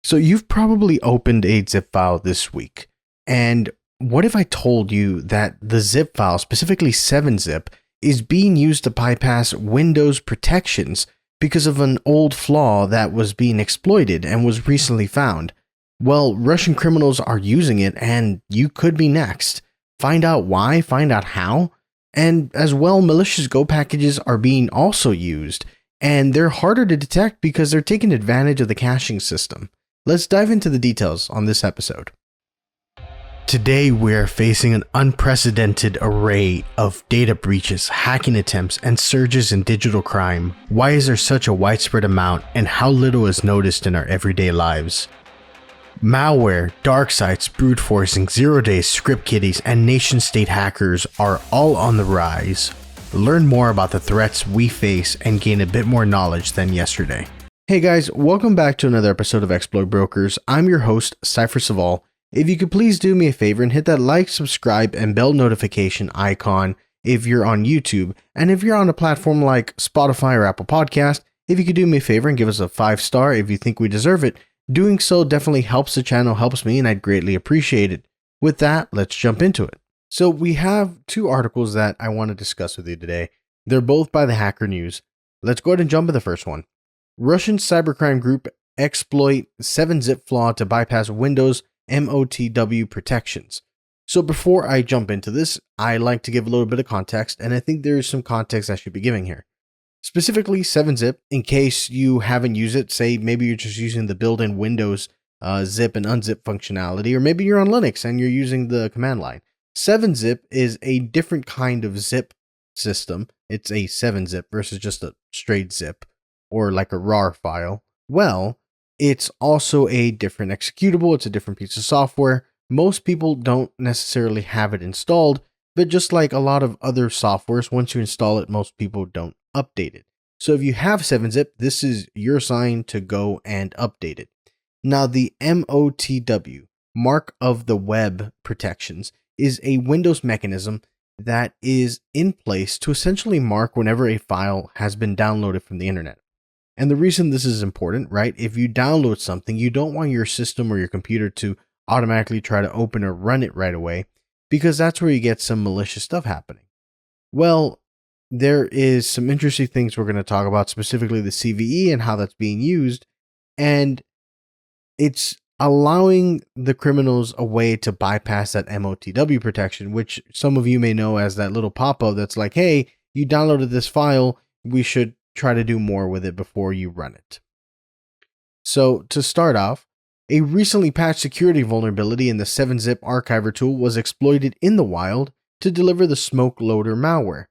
So you've probably opened a zip file this week. And what if I told you that the zip file, specifically 7-zip, is being used to bypass Windows protections because of an old flaw that was being exploited and was recently found? Well, Russian criminals are using it, and you could be next. Find out why, find out how, and as well, malicious Go packages are being also used, and they're harder to detect because they're taking advantage of the caching system. Let's dive into the details on this episode. Today, we're facing an unprecedented array of data breaches, hacking attempts, and surges in digital crime. Why is there such a widespread amount, and how little is noticed in our everyday lives? Malware, dark sites, brute forcing, zero-day script kiddies, and nation-state hackers are all on the rise. Learn more about the threats we face and gain a bit more knowledge than yesterday. Hey guys, welcome back to another episode of Exploit Brokers. I'm your host, Cypher Saval. If you could please do me a favor and hit that like, subscribe, and bell notification icon if you're on YouTube, and if you're on a platform like Spotify or Apple Podcast, if you could do me a favor and give us a 5-star if you think we deserve it. Doing so definitely helps the channel, helps me, and I'd greatly appreciate it. With that, let's jump into it. So we have two articles that I want to discuss with you today. They're both by the Hacker News. Let's go ahead and jump to the first one. Russian cybercrime group exploit 7-zip flaw to bypass Windows MOTW protections. So before I jump into this, I like to give a little bit of context, and I think there is some context I should be giving here. Specifically 7-zip, in case you haven't used it, say maybe you're just using the built-in Windows zip and unzip functionality, or maybe you're on Linux and you're using the command line. 7-zip is a different kind of zip system. It's a 7-zip versus just a straight zip or like a RAR file. Well, it's also a different executable. It's a different piece of software. Most people don't necessarily have it installed, but just like a lot of other softwares, once you install it, most people don't update it. So if you have 7-zip, this is your sign to go and update it. Now, the MOTW, Mark of the Web protections, is a Windows mechanism that is in place to essentially mark whenever a file has been downloaded from the internet. And the reason this is important, right? If you download something, you don't want your system or your computer to automatically try to open or run it right away, because that's where you get some malicious stuff happening. Well, there is some interesting things we're going to talk about, specifically the CVE and how that's being used, and it's allowing the criminals a way to bypass that MOTW protection, which some of you may know as that little pop-up that's like, hey, you downloaded this file, we should try to do more with it before you run it. So to start off, a recently patched security vulnerability in the 7-zip archiver tool was exploited in the wild to deliver the smoke loader malware.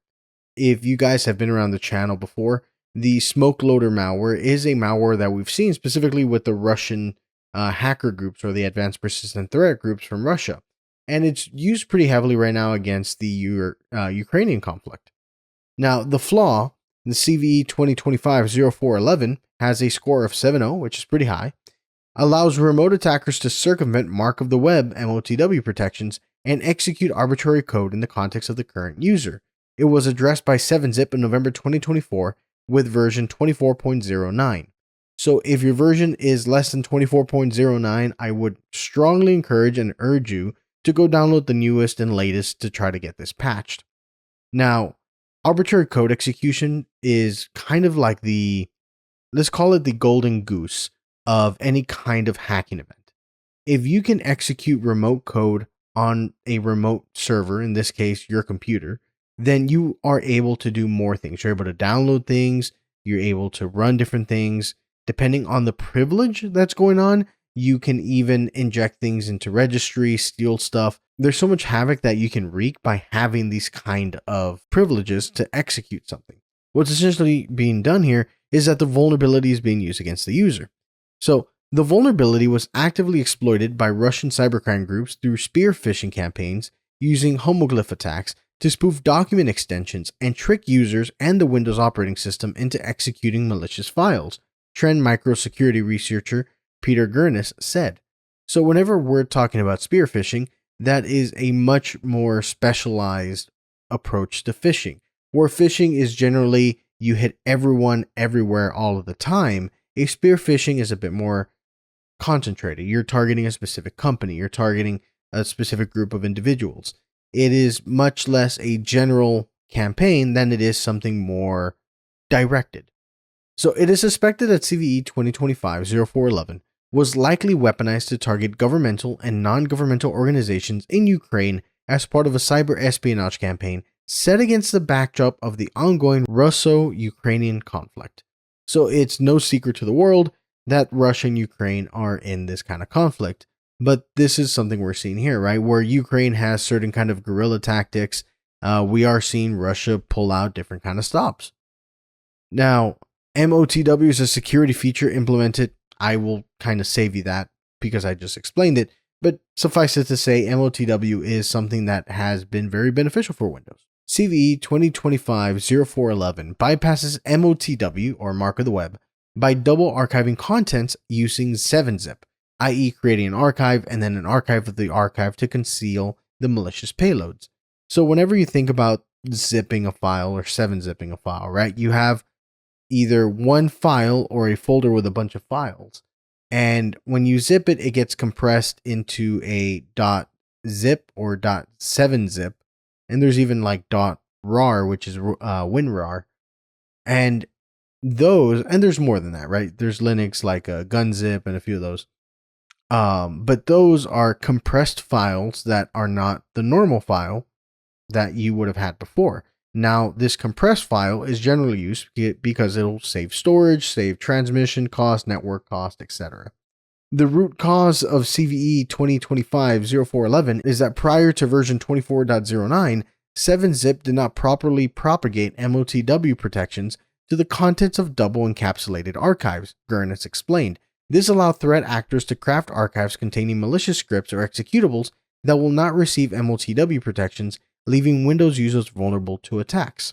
If you guys have been around the channel before, the smoke loader malware is a malware that we've seen specifically with the Russian hacker groups or the advanced persistent threat groups from Russia. And it's used pretty heavily right now against the Ukrainian conflict. Now, the flaw, the CVE 2025-0411, has a score of 7.0, which is pretty high, allows remote attackers to circumvent Mark of the Web MOTW protections and execute arbitrary code in the context of the current user. It was addressed by 7-zip in November 2024 with version 24.09. So if your version is less than 24.09, I would strongly encourage and urge you to go download the newest and latest to try to get this patched. Now, arbitrary code execution is kind of like let's call it the golden goose of any kind of hacking event. If you can execute remote code on a remote server, in this case, your computer, then you are able to do more things. You're able to download things. You're able to run different things. Depending on the privilege that's going on, you can even inject things into registry, steal stuff. There's so much havoc that you can wreak by having these kind of privileges to execute something. What's essentially being done here is that the vulnerability is being used against the user. So the vulnerability was actively exploited by Russian cybercrime groups through spear phishing campaigns using homoglyph attacks to spoof document extensions and trick users and the Windows operating system into executing malicious files, Trend Microsecurity researcher Peter Gurnis said. So whenever we're talking about spear phishing, that is a much more specialized approach to phishing, where phishing is generally you hit everyone everywhere all of the time. A spear phishing is a bit more concentrated. You're targeting a specific company, you're targeting a specific group of individuals. It is much less a general campaign than it is something more directed. So it is suspected that CVE 2025-0411 was likely weaponized to target governmental and non-governmental organizations in Ukraine as part of a cyber espionage campaign set against the backdrop of the ongoing Russo-Ukrainian conflict. So it's no secret to the world that Russia and Ukraine are in this kind of conflict. But this is something we're seeing here, right? Where Ukraine has certain kind of guerrilla tactics, we are seeing Russia pull out different kind of stops. Now, MOTW is a security feature implemented. I will kind of save you that because I just explained it. But suffice it to say, MOTW is something that has been very beneficial for Windows. CVE 2025-0411 bypasses MOTW, or mark of the web, by double archiving contents using 7-zip, i.e. creating an archive and then an archive of the archive to conceal the malicious payloads. So whenever you think about zipping a file or 7-zipping a file, right, you have either one file or a folder with a bunch of files. And when you zip it, it gets compressed into a .zip or .7-zip. And there's even like .rar, which is WinRAR. And those, and there's more than that, right? There's Linux like gunzip and a few of those. But those are compressed files that are not the normal file that you would have had before. Now, this compressed file is generally used because it'll save storage, save transmission cost, network cost, etc. The root cause of CVE 2025-0411 is that prior to version 24.09, 7-zip did not properly propagate MOTW protections to the contents of double encapsulated archives, Gurnis explained. This allowed threat actors to craft archives containing malicious scripts or executables that will not receive MOTW protections, leaving Windows users vulnerable to attacks.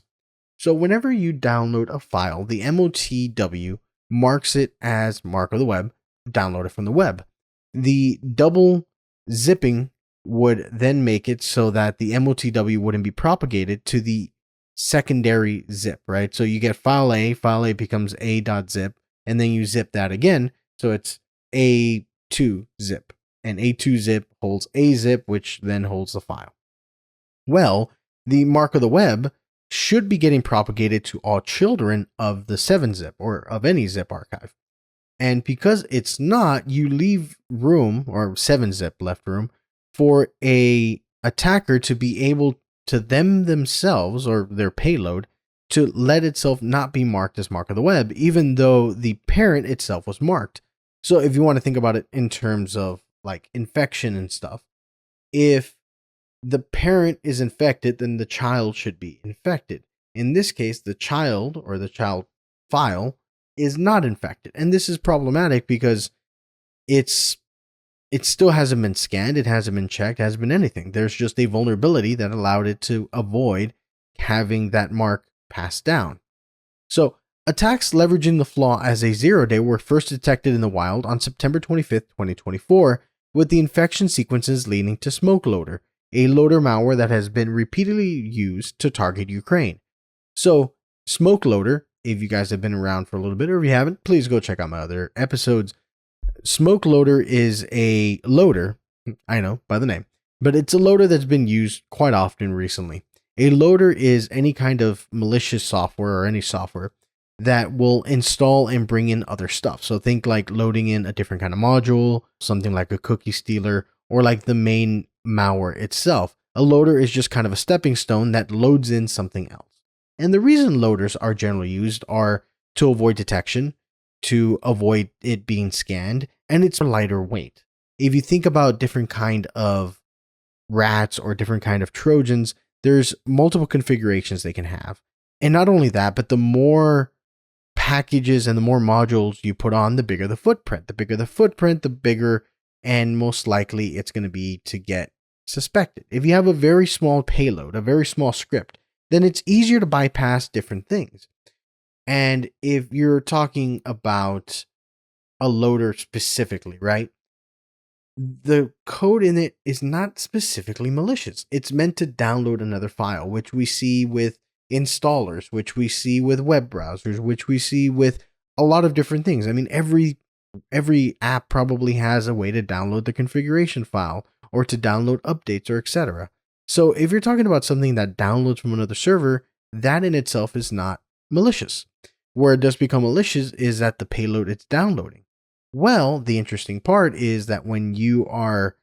So whenever you download a file, the MOTW marks it as mark of the web, download it from the web. The double zipping would then make it so that the MOTW wouldn't be propagated to the secondary zip, right? So you get file A becomes a.zip, and then you zip that again, so it's A2-zip, and A2-zip holds a zip, which then holds the file. Well, the mark of the web should be getting propagated to all children of the 7-zip or of any zip archive. And because it's not, you leave room, or 7-zip left room, for a attacker to be able to themselves or their payload to let itself not be marked as mark of the web, even though the parent itself was marked. So if you want to think about it in terms of like infection and stuff, if the parent is infected, then the child should be infected. In this case, the child or the child file is not infected. And this is problematic because it still hasn't been scanned, it hasn't been checked, hasn't been anything. There's just a vulnerability that allowed it to avoid having that mark passed down. So attacks leveraging the flaw as a 0-day were first detected in the wild on September 25th, 2024, with the infection sequences leading to SmokeLoader, a loader malware that has been repeatedly used to target Ukraine. So SmokeLoader, if you guys have been around for a little bit, or if you haven't, please go check out my other episodes. SmokeLoader is a loader, I know by the name, but it's a loader that's been used quite often recently. A loader is any kind of malicious software or any software that will install and bring in other stuff. So think like loading in a different kind of module, something like a cookie stealer, or like the main malware itself. A loader is just kind of a stepping stone that loads in something else. And the reason loaders are generally used are to avoid detection, to avoid it being scanned, and it's a lighter weight. If you think about different kind of rats or different kind of Trojans, there's multiple configurations they can have. And not only that, but the more packages and the more modules you put on, the bigger the footprint. The bigger the footprint, the bigger and most likely it's going to be to get suspected. If you have a very small payload, a very small script, then it's easier to bypass different things. And if you're talking about a loader specifically, right? The code in it is not specifically malicious. It's meant to download another file, which we see with installers, which we see with web browsers, which we see with a lot of different things. I mean, every Every app probably has a way to download the configuration file or to download updates or etc. So if you're talking about something that downloads from another server, that in itself is not malicious. Where it does become malicious is at the payload it's downloading. Well, the interesting part is that when you are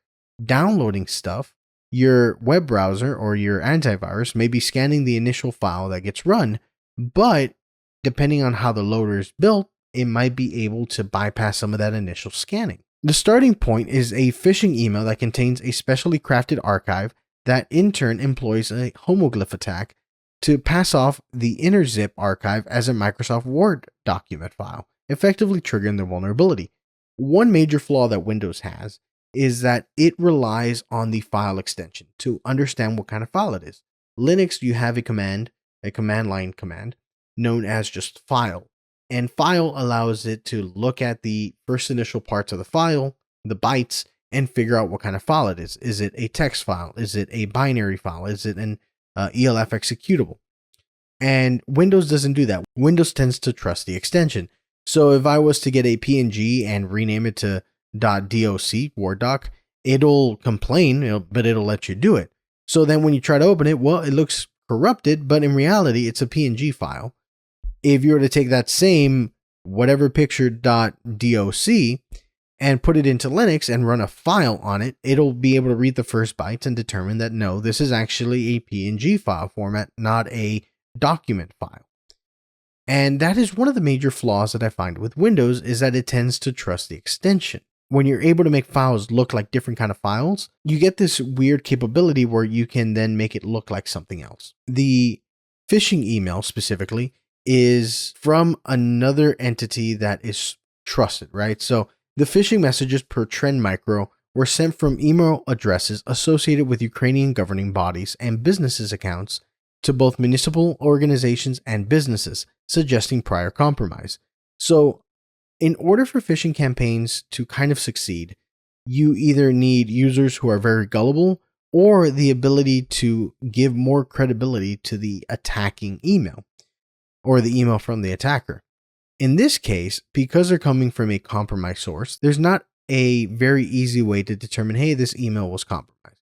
downloading stuff, your web browser or your antivirus may be scanning the initial file that gets run, but depending on how the loader is built, it might be able to bypass some of that initial scanning. The starting point is a phishing email that contains a specially crafted archive that in turn employs a homoglyph attack to pass off the inner zip archive as a Microsoft Word document file, effectively triggering the vulnerability. One major flaw that Windows has is that it relies on the file extension to understand what kind of file it is. Linux, you have a command line command known as just file. And file allows it to look at the first initial parts of the file, the bytes, and figure out what kind of file it is. Is it a text file? Is it a binary file? Is it an ELF executable? And Windows doesn't do that. Windows tends to trust the extension. So if I was to get a PNG and rename it to .doc, Word doc, it'll complain, but it'll let you do it. So then when you try to open it, well, it looks corrupted, but in reality, it's a PNG file. If you were to take that same whatever picture .doc and put it into Linux and run a file on it, it'll be able to read the first bytes and determine that no, this is actually a PNG file format, not a document file. And that is one of the major flaws that I find with Windows, is that it tends to trust the extension. When you're able to make files look like different kind of files, you get this weird capability where you can then make it look like something else. The phishing email specifically is from another entity that is trusted, right? So the phishing messages per Trend Micro were sent from email addresses associated with Ukrainian governing bodies and businesses' accounts to both municipal organizations and businesses, suggesting prior compromise. So in order for phishing campaigns to kind of succeed, you either need users who are very gullible or the ability to give more credibility to the attacking email or the email from the attacker. In this case, because they're coming from a compromised source, there's not a very easy way to determine, hey, this email was compromised,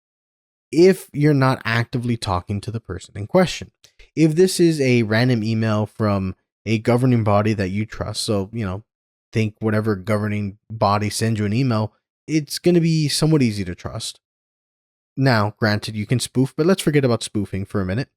if you're not actively talking to the person in question. If this is a random email from a governing body that you trust, so, think whatever governing body sends you an email, it's going to be somewhat easy to trust. Now, granted, you can spoof, but let's forget about spoofing for a minute.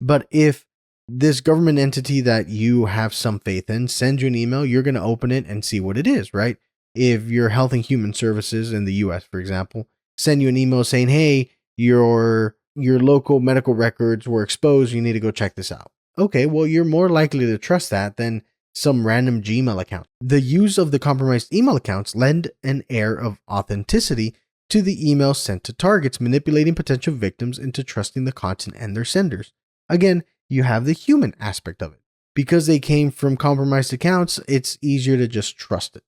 But if this government entity that you have some faith in sends you an email, you're going to open it and see what it is, right? If your Health and Human Services in the US, for example, send you an email saying, hey, your local medical records were exposed, you need to go check this out. Okay, well, you're more likely to trust that than some random Gmail account. The use of the compromised email accounts lend an air of authenticity to the emails sent to targets, manipulating potential victims into trusting the content and their senders. Again, you have the human aspect of it. Because they came from compromised accounts, it's easier to just trust it.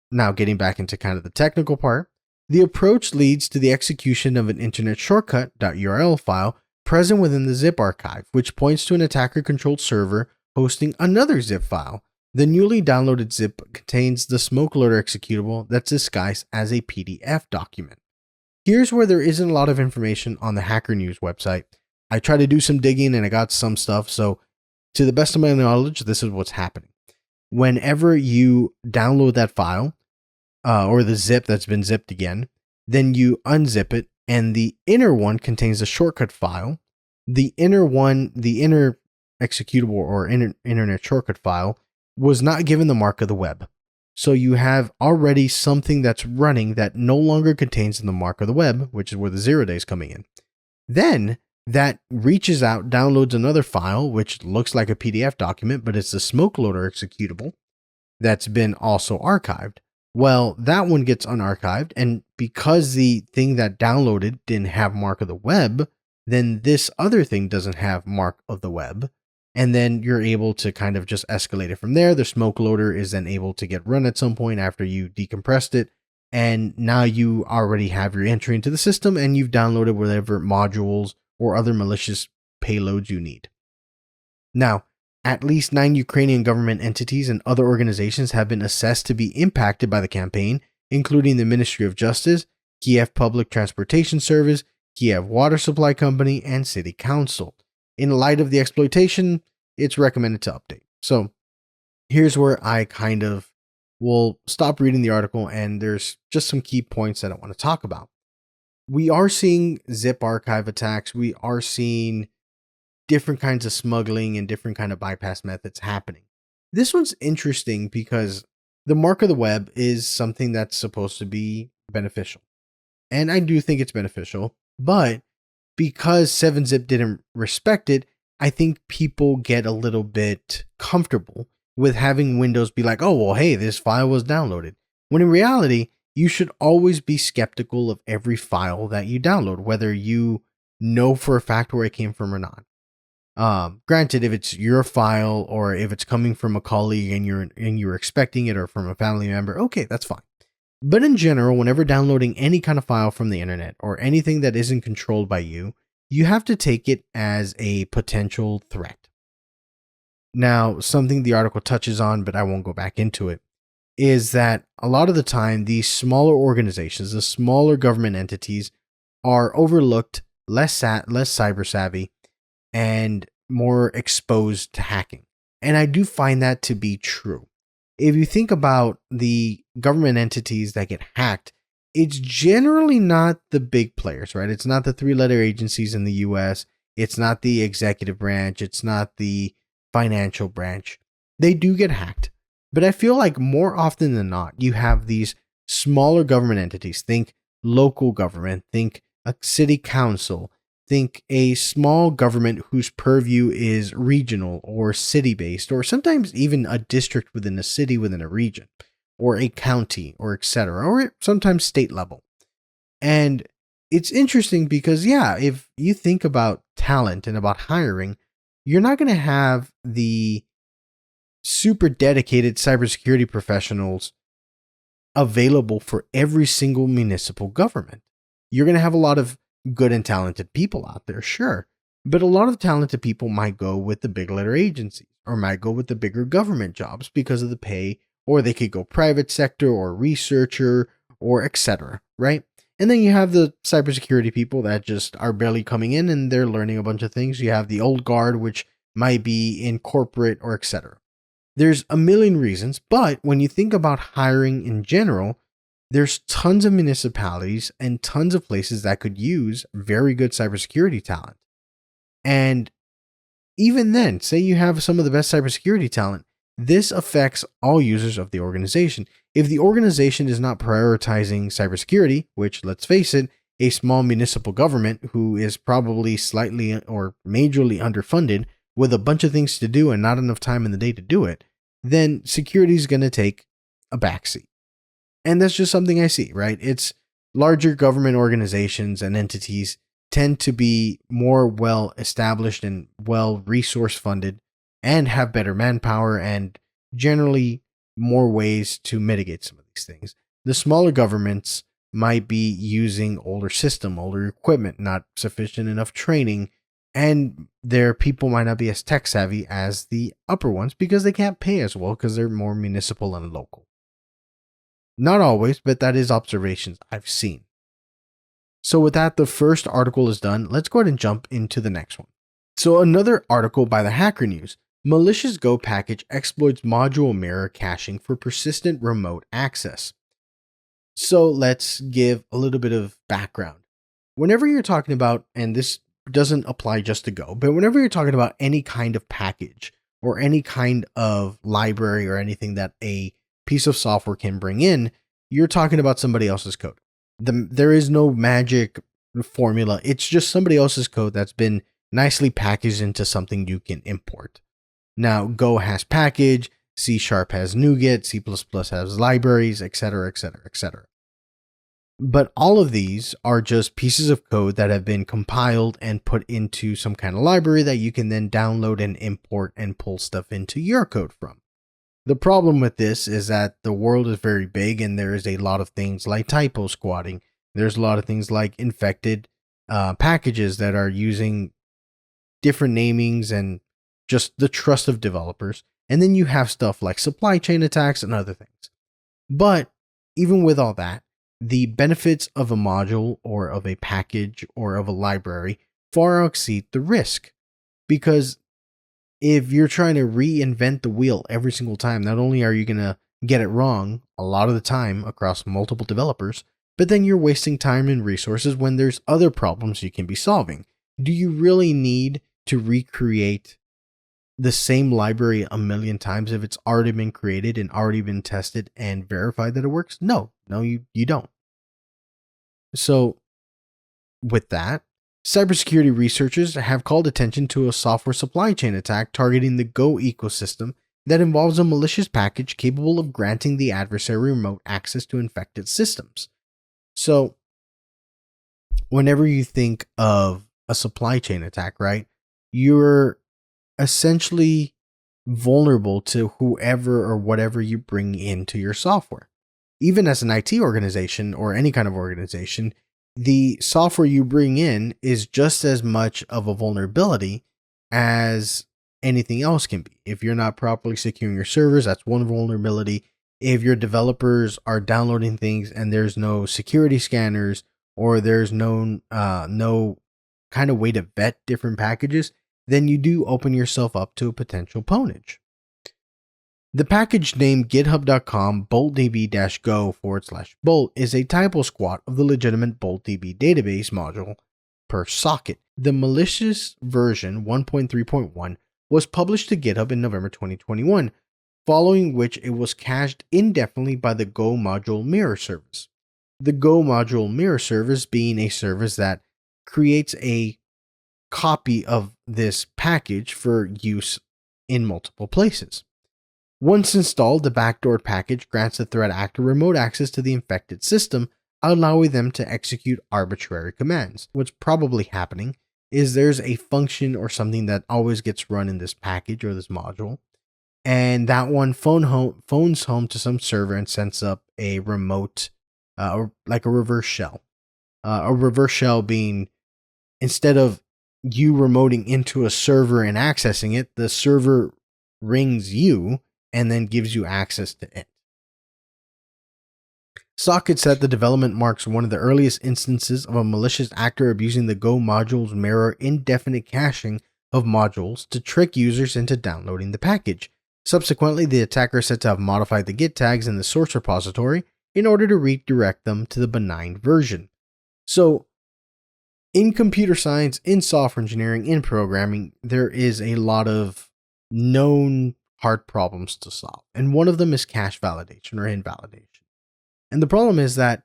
Now, getting back into kind of the technical part, the approach leads to the execution of an internet shortcut .url file present within the zip archive, which points to an attacker-controlled server hosting another zip file. The newly downloaded zip contains the smoke loader executable that's disguised as a PDF document. Here's where there isn't a lot of information on the Hacker News website. I tried to do some digging and I got some stuff, so to the best of my knowledge, this is what's happening. Whenever you download that file, or the zip that's been zipped again, then you unzip it, and the inner one contains a shortcut file. The inner executable or internet shortcut file was not given the mark of the web. So you have already something that's running that no longer contains the mark of the web, which is where the 0 day is coming in. Then that reaches out, downloads another file, which looks like a PDF document, but it's the smoke loader executable that's been also archived. Well, that one gets unarchived, and because the thing that downloaded didn't have mark of the web, then this other thing doesn't have mark of the web, and then you're able to kind of just escalate it from there. The smoke loader is then able to get run at some point after you decompressed it, and now you already have your entry into the system, and you've downloaded whatever modules or other malicious payloads you need. Now, At least 9 Ukrainian government entities and other organizations have been assessed to be impacted by the campaign, including the Ministry of Justice, Kiev Public Transportation Service, Kiev Water Supply Company, and City Council. In light of the exploitation, it's recommended to update. So here's where I kind of will stop reading the article, and there's just some key points that I want to talk about. We are seeing zip archive attacks. We are seeing different kinds of smuggling and different kind of bypass methods happening. This one's interesting because the mark of the web is something that's supposed to be beneficial. And I do think it's beneficial, but because 7-Zip didn't respect it, I think people get a little bit comfortable with having Windows be like, oh, well, hey, this file was downloaded. When in reality, you should always be skeptical of every file that you download, whether you know for a fact where it came from or not. Granted, if it's your file or if it's coming from a colleague and you're expecting it, or from a family member, okay, that's fine. But in general, whenever downloading any kind of file from the internet or anything that isn't controlled by you, you have to take it as a potential threat. Now, something the article touches on, but I won't go back into it, is that a lot of the time, these smaller organizations, the smaller government entities, are overlooked, less cyber savvy, and more exposed to hacking. And I do find that to be true. If you think about the government entities that get hacked, it's generally not the big players, right? It's not the 3-letter agencies in the US. It's not the executive branch. It's not the financial branch. They do get hacked. But I feel like more often than not, you have these smaller government entities. Think local government, think a city council, think a small government whose purview is regional or city-based, or sometimes even a district within a city within a region, or a county, or etc., or sometimes state level. And it's interesting because, yeah, if you think about talent and about hiring, you're not going to have the super dedicated cybersecurity professionals available for every single municipal government. You're going to have a lot of good and talented people out there, sure. But a lot of talented people might go with the big letter agencies or might go with the bigger government jobs because of the pay, or they could go private sector or researcher or etc., right? And then you have the cybersecurity people that just are barely coming in and they're learning a bunch of things. You have the old guard, which might be in corporate or etc. There's a million reasons, but when you think about hiring in general, there's tons of municipalities and tons of places that could use very good cybersecurity talent. And even then, say you have some of the best cybersecurity talent, this affects all users of the organization. If the organization is not prioritizing cybersecurity, which, let's face it, a small municipal government who is probably slightly or majorly underfunded with a bunch of things to do and not enough time in the day to do it, then security is going to take a backseat. And that's just something I see, right? It's larger government organizations and entities tend to be more well established and well resource funded and have better manpower and generally more ways to mitigate some of these things. The smaller governments might be using older system, older equipment, not sufficient enough training, and their people might not be as tech savvy as the upper ones because they can't pay as well because they're more municipal and local. Not always, but that is observations I've seen. So with that, the first article is done. Let's go ahead and jump into the next one. So another article by the Hacker News. Malicious Go package exploits module mirror caching for persistent remote access. So let's give a little bit of background. Whenever you're talking about, and this doesn't apply just to Go, but whenever you're talking about any kind of package or any kind of library or anything that a piece of software can bring in, you're talking about somebody else's code. There is no magic formula. It's just somebody else's code that's been nicely packaged into something you can import. Now, Go has package, C# has NuGet, C++ has libraries, etc., etc., etc. But all of these are just pieces of code that have been compiled and put into some kind of library that you can then download and import and pull stuff into your code from. The problem with this is that the world is very big and there is a lot of things like typo squatting. There's a lot of things like infected packages that are using different namings and just the trust of developers. And then you have stuff like supply chain attacks and other things. But even with all that, the benefits of a module or of a package or of a library far exceed the risk. Because if you're trying to reinvent the wheel every single time, not only are you going to get it wrong a lot of the time across multiple developers, but then you're wasting time and resources when there's other problems you can be solving. Do you really need to recreate the same library a million times if it's already been created and already been tested and verified that it works? No, you don't. So with that, cybersecurity researchers have called attention to a software supply chain attack targeting the Go ecosystem that involves a malicious package capable of granting the adversary remote access to infected systems. So, whenever you think of a supply chain attack, right, you're essentially vulnerable to whoever or whatever you bring into your software. Even as an IT organization or any kind of organization, the software you bring in is just as much of a vulnerability as anything else can be. If you're not properly securing your servers, that's one vulnerability. If your developers are downloading things and there's no security scanners or there's no kind of way to vet different packages, then you do open yourself up to a potential pwnage. The package named github.com boltdb-go/bolt is a typo squat of the legitimate boltdb database module per socket. The malicious version 1.3.1 was published to GitHub in November 2021, following which it was cached indefinitely by the Go module mirror service. The Go module mirror service being a service that creates a copy of this package for use in multiple places. Once installed, the backdoored package grants the threat actor remote access to the infected system, allowing them to execute arbitrary commands. What's probably happening is there's a function or something that always gets run in this package or this module, and that one phones home to some server and sends up a remote, or like a reverse shell. A reverse shell being, instead of you remoting into a server and accessing it, the server rings you and then gives you access to it. Socket said the development marks one of the earliest instances of a malicious actor abusing the Go module's mirror indefinite caching of modules to trick users into downloading the package. Subsequently, the attacker is said to have modified the Git tags in the source repository in order to redirect them to the benign version. So, in computer science, in software engineering, in programming, there is a lot of known hard problems to solve. And one of them is cache validation or invalidation. And the problem is that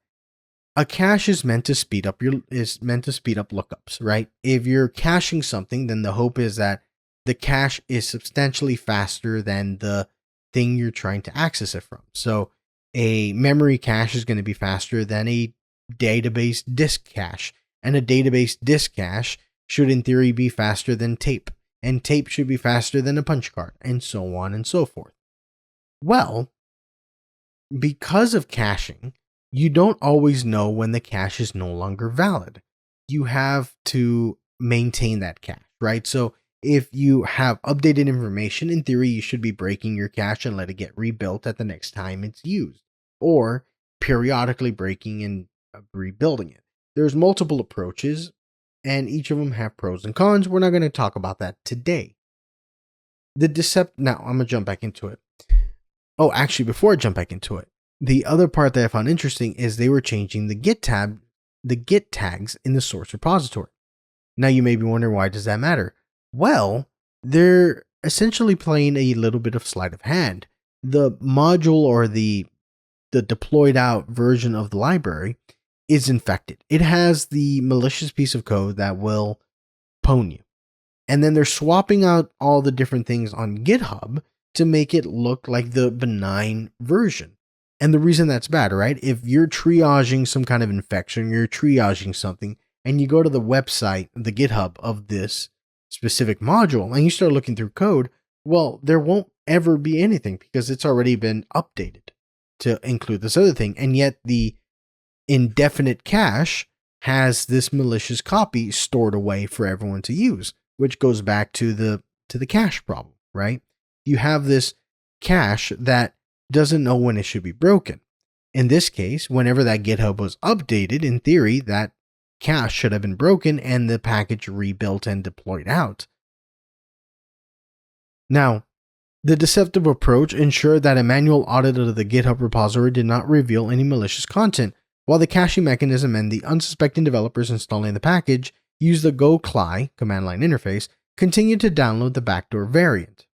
a cache is meant to speed up lookups, right? If you're caching something, then the hope is that the cache is substantially faster than the thing you're trying to access it from. So a memory cache is going to be faster than a database disk cache, and a database disk cache should in theory be faster than tape, and tape should be faster than a punch card, and so on and so forth. Well, because of caching, you don't always know when the cache is no longer valid. You have to maintain that cache, right? So if you have updated information, in theory, you should be breaking your cache and let it get rebuilt at the next time it's used, or periodically breaking and rebuilding it. There's multiple approaches, and each of them have pros and cons. We're not going to talk about that today. Now, I'm going to jump back into it. Oh, actually, before I jump back into it, the other part that I found interesting is they were changing the Git tags in the source repository. Now, you may be wondering, why does that matter? Well, they're essentially playing a little bit of sleight of hand. The module or the deployed out version of the library is infected. It has the malicious piece of code that will pwn you. And then they're swapping out all the different things on GitHub to make it look like the benign version. And the reason that's bad, right? If you're triaging some kind of infection, you're triaging something, and you go to the website, the GitHub of this specific module, and you start looking through code, well, there won't ever be anything because it's already been updated to include this other thing. And yet the indefinite cache has this malicious copy stored away for everyone to use, which goes back to the to the cache problem, right? You have this cache that doesn't know when it should be broken. In this case, whenever that GitHub was updated, in theory, that cache should have been broken and the package rebuilt and deployed out. Now, the deceptive approach ensured that a manual audit of the GitHub repository did not reveal any malicious content, while the caching mechanism and the unsuspecting developers installing the package used the go-cli command line interface continued to download the backdoor variant.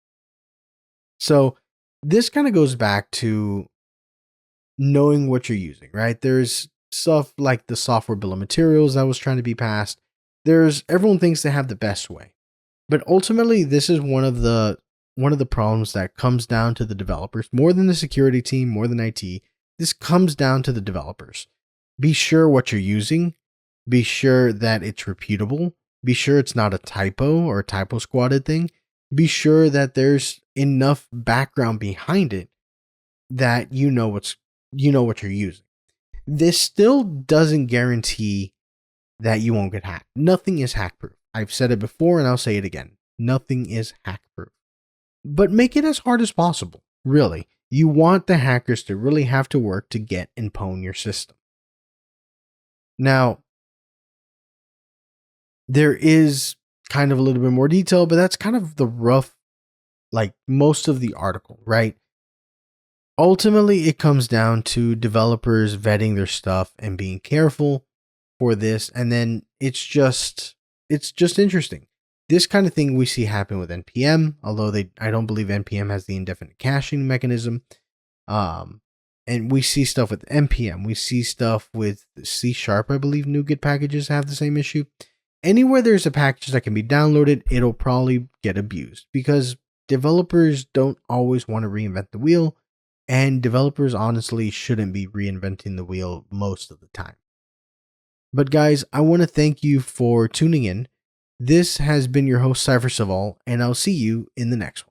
So this kind of goes back to knowing what you're using, right? There's stuff like the software bill of materials that was trying to be passed. Everyone thinks they have the best way, but ultimately this is one of the problems that comes down to the developers more than the security team, more than IT. This comes down to the developers. Be sure what you're using. Be sure that it's reputable. Be sure it's not a typo or a typo squatted thing. Be sure that there's enough background behind it that you know what you're using. This still doesn't guarantee that you won't get hacked. Nothing is hack proof. I've said it before and I'll say it again. Nothing is hack proof. But make it as hard as possible. Really. You want the hackers to really have to work to get and pwn your system. Now, there is kind of a little bit more detail, but that's kind of the rough, like most of the article, right? Ultimately, it comes down to developers vetting their stuff and being careful for this. And then it's just interesting. This kind of thing we see happen with NPM, although I don't believe NPM has the indefinite caching mechanism. And we see stuff with NPM. We see stuff with C#. I believe NuGet packages have the same issue. Anywhere there's a package that can be downloaded, it'll probably get abused because developers don't always want to reinvent the wheel, and developers honestly shouldn't be reinventing the wheel most of the time. But guys, I want to thank you for tuning in. This has been your host, Cypher Saval, and I'll see you in the next one.